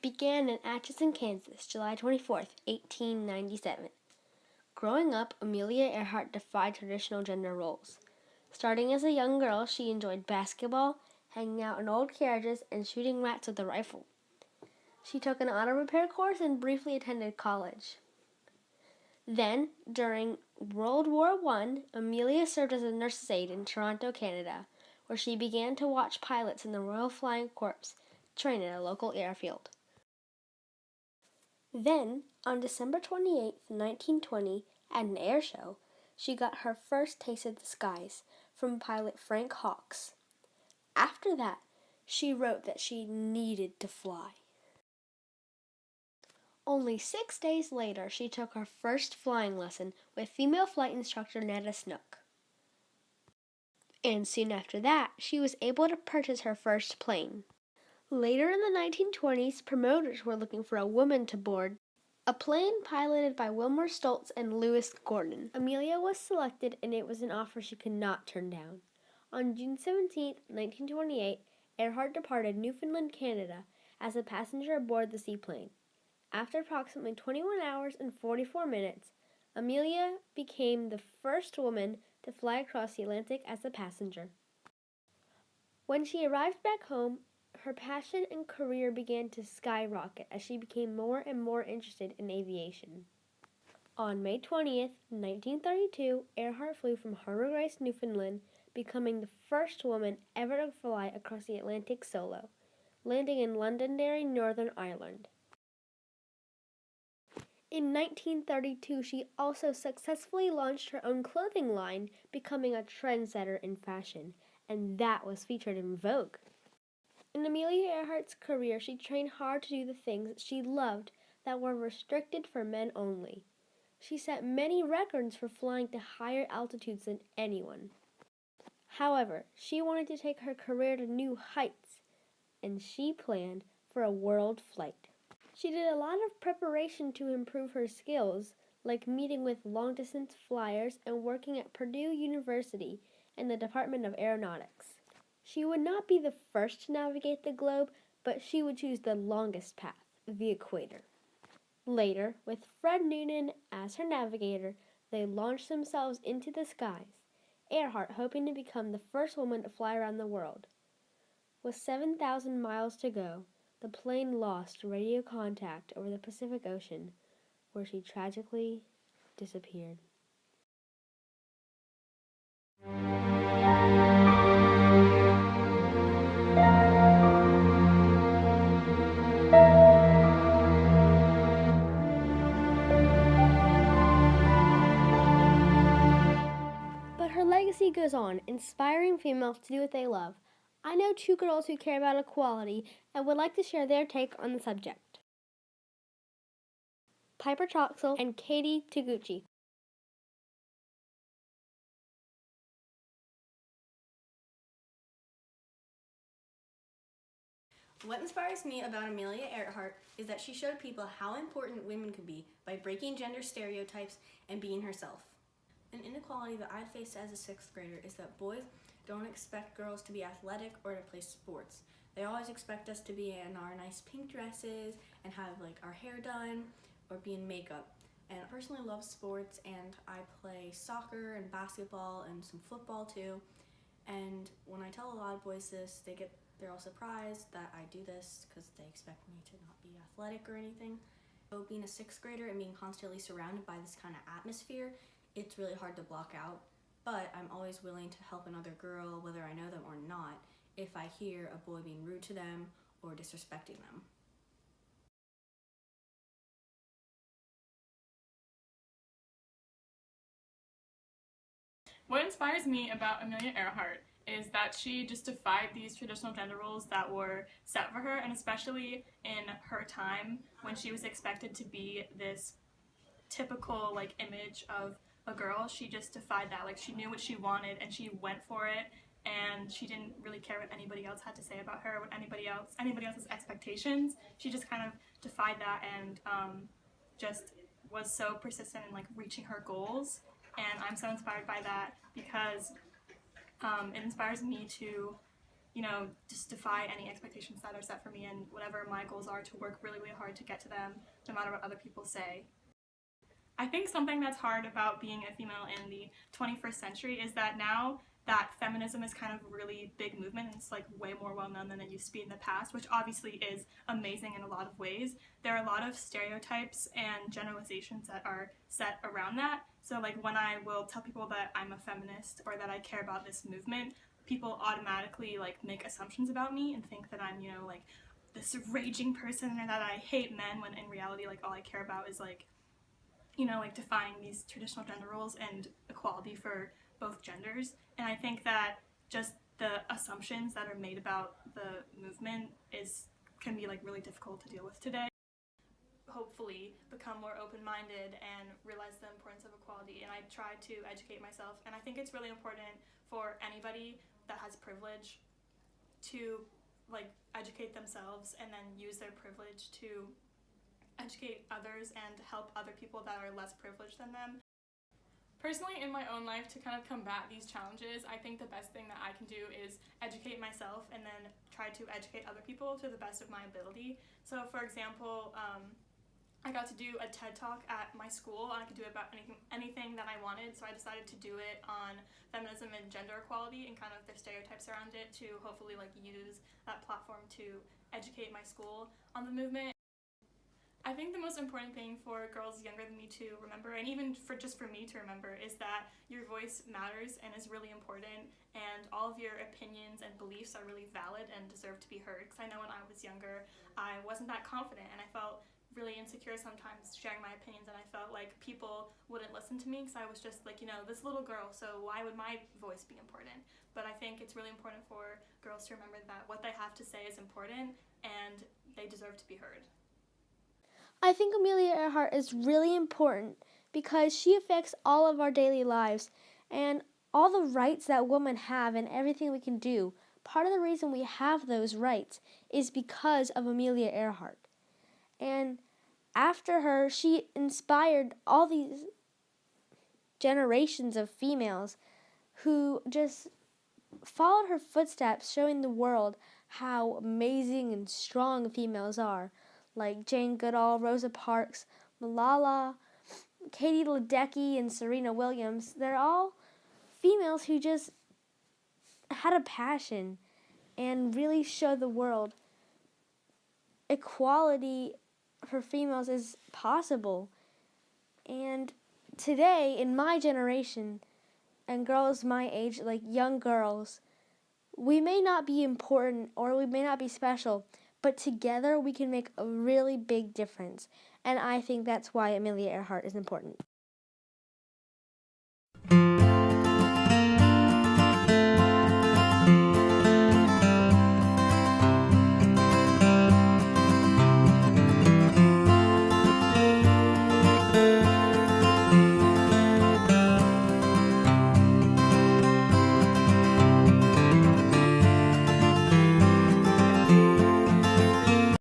began in Atchison, Kansas, July 24th, 1897. Growing up, Amelia Earhart defied traditional gender roles. Starting as a young girl, she enjoyed basketball, hanging out in old carriages, and shooting rats with a rifle. She took an auto repair course and briefly attended college. Then, during World War I, Amelia served as a nurse's aide in Toronto, Canada, where she began to watch pilots in the Royal Flying Corps train at a local airfield. Then, on December 28, 1920, at an air show, she got her first taste of the skies from pilot Frank Hawks. After that, she wrote that she needed to fly. Only 6 days later, she took her first flying lesson with female flight instructor Netta Snook. And soon after that, she was able to purchase her first plane. Later in the 1920s, promoters were looking for a woman to board a plane piloted by Wilmer Stoltz and Lewis Gordon. Amelia was selected, and it was an offer she could not turn down. On June 17, 1928, Earhart departed Newfoundland, Canada, as a passenger aboard the seaplane. After approximately 21 hours and 44 minutes, Amelia became the first woman to fly across the Atlantic as a passenger. When she arrived back home, her passion and career began to skyrocket as she became more and more interested in aviation. On May 20th, 1932, Earhart flew from Harbour Grace, Newfoundland, becoming the first woman ever to fly across the Atlantic solo, landing in Londonderry, Northern Ireland. In 1932, she also successfully launched her own clothing line, becoming a trendsetter in fashion, and that was featured in Vogue. In Amelia Earhart's career, she trained hard to do the things she loved that were restricted for men only. She set many records for flying to higher altitudes than anyone. However, she wanted to take her career to new heights, and she planned for a world flight. She did a lot of preparation to improve her skills, like meeting with long-distance flyers and working at Purdue University in the Department of Aeronautics. She would not be the first to navigate the globe, but she would choose the longest path, the equator. Later, with Fred Noonan as her navigator, they launched themselves into the skies, Earhart hoping to become the first woman to fly around the world. With 7,000 miles to go, the plane lost radio contact over the Pacific Ocean, where she tragically disappeared. But her legacy goes on, inspiring females to do what they love. I know two girls who care about equality and would like to share their take on the subject. Piper Troxell and Katie Taguchi. What inspires me about Amelia Earhart is that she showed people how important women could be by breaking gender stereotypes and being herself. An inequality that I faced as a 6th grader is that boys don't expect girls to be athletic or to play sports. They always expect us to be in our nice pink dresses and have our hair done or be in makeup. And I personally love sports, and I play soccer and basketball and some football too. And when I tell a lot of boys this, they're all surprised that I do this because they expect me to not be athletic or anything. So being a 6th grader and being constantly surrounded by this kind of atmosphere, it's really hard to block out. But I'm always willing to help another girl, whether I know them or not, if I hear a boy being rude to them or disrespecting them. What inspires me about Amelia Earhart is that she just defied these traditional gender roles that were set for her, and especially in her time when she was expected to be this typical image of a girl. She just defied that. She knew what she wanted and she went for it, and she didn't really care what anybody else had to say about her, what anybody else's expectations. She just kind of defied that and just was so persistent in reaching her goals. And I'm so inspired by that because it inspires me to just defy any expectations that are set for me, and whatever my goals are, to work really, really hard to get to them, no matter what other people say. I think something that's hard about being a female in the 21st century is that now that feminism is kind of a really big movement, and it's like way more well known than it used to be in the past, which obviously is amazing in a lot of ways. There are a lot of stereotypes and generalizations that are set around that. So like when I will tell people that I'm a feminist or that I care about this movement, people automatically like make assumptions about me and think that I'm, like this raging person, or that I hate men, when in reality like all I care about is like defying these traditional gender roles and equality for both genders. And I think that just the assumptions that are made about the movement can be like really difficult to deal with today. Hopefully become more open-minded and realize the importance of equality, and I try to educate myself, and I think it's really important for anybody that has privilege to like educate themselves and then use their privilege to educate others and help other people that are less privileged than them. Personally, in my own life, to kind of combat these challenges, I think the best thing that I can do is educate myself and then try to educate other people to the best of my ability. So for example, I got to do a TED Talk at my school, and I could do it about anything that I wanted, so I decided to do it on feminism and gender equality and kind of the stereotypes around it, to hopefully like use that platform to educate my school on the movement. I think the most important thing for girls younger than me to remember, and even for me to remember, is that your voice matters and is really important, and all of your opinions and beliefs are really valid and deserve to be heard. Because I know when I was younger, I wasn't that confident, and I felt really insecure sometimes sharing my opinions, and I felt like people wouldn't listen to me because I was just like, this little girl, so why would my voice be important? But I think it's really important for girls to remember that what they have to say is important, and they deserve to be heard. I think Amelia Earhart is really important because she affects all of our daily lives and all the rights that women have and everything we can do. Part of the reason we have those rights is because of Amelia Earhart. And after her, she inspired all these generations of females who just followed her footsteps, showing the world how amazing and strong females are, like Jane Goodall, Rosa Parks, Malala, Katie Ledecky, and Serena Williams. They're all females who just had a passion and really showed the world equality for females is possible. And today, in my generation, and girls my age, like young girls, we may not be important or we may not be special, but together we can make a really big difference. And I think that's why Amelia Earhart is important.